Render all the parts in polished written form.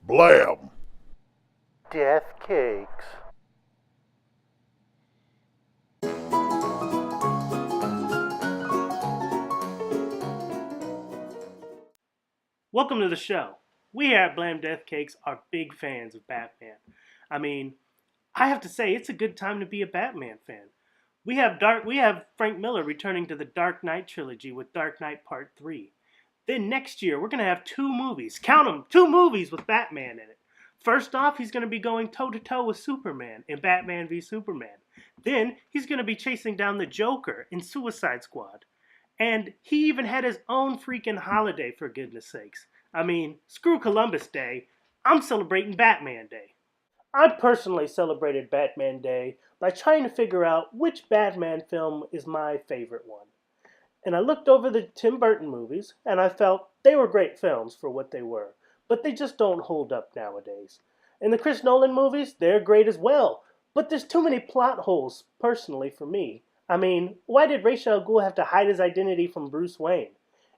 Blam. Deathcakes. Welcome to the show. We here at Blam Deathcakes are big fans of Batman. I mean, I have to say it's a good time to be a Batman fan. We have Frank Miller returning to the Dark Knight trilogy with Dark Knight Part 3. Then next year we're going to have two movies. Count them, two movies with Batman in it. First off, he's going to be going toe to toe with Superman in Batman v Superman. Then he's going to be chasing down the Joker in Suicide Squad. And he even had his own freaking holiday, for goodness sakes. I mean, screw Columbus Day. I'm celebrating Batman Day. I personally celebrated Batman Day by trying to figure out which Batman film is my favorite one. And I looked over the Tim Burton movies, and I felt they were great films for what they were. But they just don't hold up nowadays. And the Chris Nolan movies, they're great as well. But there's too many plot holes, personally, for me. I mean, why did Ra's al Ghul have to hide his identity from Bruce Wayne?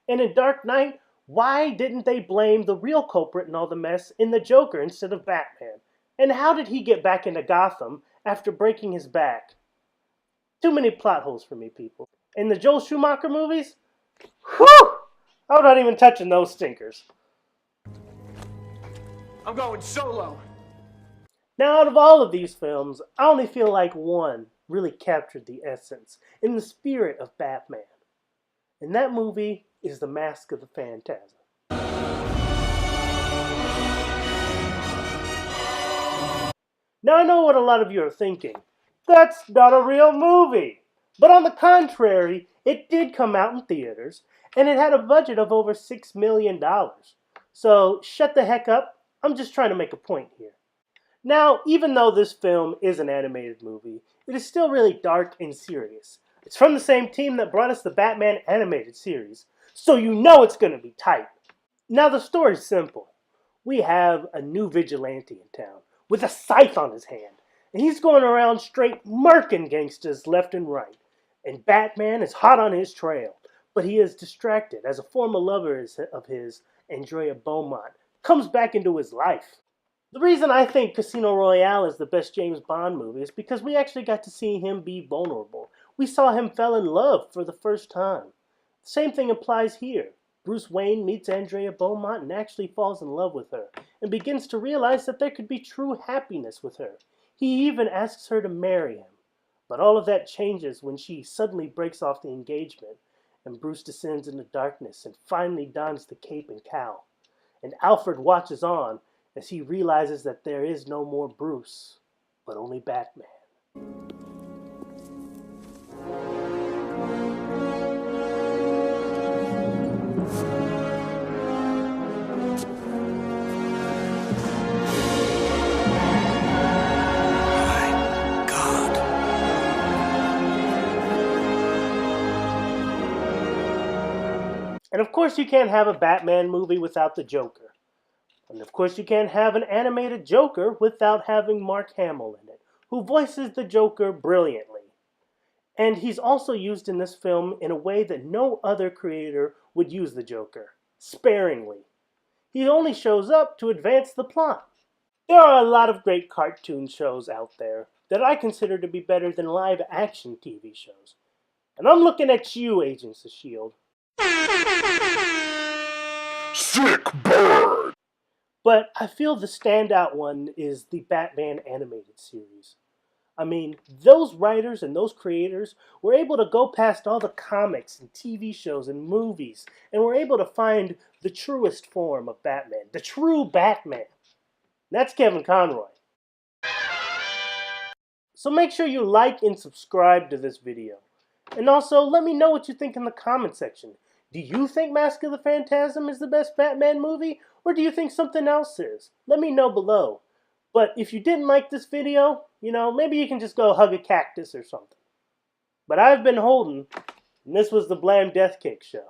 And in Dark Knight, why didn't they blame the real culprit in all the mess in the Joker instead of Batman? And how did he get back into Gotham after breaking his back? Too many plot holes for me, people. In the Joel Schumacher movies, whew! I'm not even touching those stinkers. I'm going solo. Now, out of all of these films, I only feel like one really captured the essence and the spirit of Batman. And that movie is The Mask of the Phantasm. Now, I know what a lot of you are thinking. That's not a real movie. But on the contrary, it did come out in theaters, and it had a budget of over $6 million. So, shut the heck up. I'm just trying to make a point here. Now, even though this film is an animated movie, it is still really dark and serious. It's from the same team that brought us the Batman animated series, so you know it's going to be tight. Now, the story's simple. We have a new vigilante in town with a scythe on his hand, and he's going around straight murking gangsters left and right. And Batman is hot on his trail, but he is distracted as a former lover of his, Andrea Beaumont, comes back into his life. The reason I think Casino Royale is the best James Bond movie is because we actually got to see him be vulnerable. We saw him fall in love for the first time. The same thing applies here. Bruce Wayne meets Andrea Beaumont and actually falls in love with her and begins to realize that there could be true happiness with her. He even asks her to marry him. But all of that changes when she suddenly breaks off the engagement and Bruce descends into darkness and finally dons the cape and cowl. And Alfred watches on as he realizes that there is no more Bruce, but only Batman. And of course you can't have a Batman movie without the Joker. And of course you can't have an animated Joker without having Mark Hamill in it, who voices the Joker brilliantly. And he's also used in this film in a way that no other creator would use the Joker, sparingly. He only shows up to advance the plot. There are a lot of great cartoon shows out there that I consider to be better than live-action TV shows. And I'm looking at you, Agents of S.H.I.E.L.D. Sick bird. But I feel the standout one is the Batman animated series. I mean, those writers and those creators were able to go past all the comics and TV shows and movies and were able to find the truest form of Batman, the true Batman. That's Kevin Conroy. So make sure you like and subscribe to this video. And also, let me know what you think in the comment section. Do you think Mask of the Phantasm is the best Batman movie? Or do you think something else is? Let me know below. But if you didn't like this video, maybe you can just go hug a cactus or something. But I've been Holden, and this was the Blam Deathcakes Show.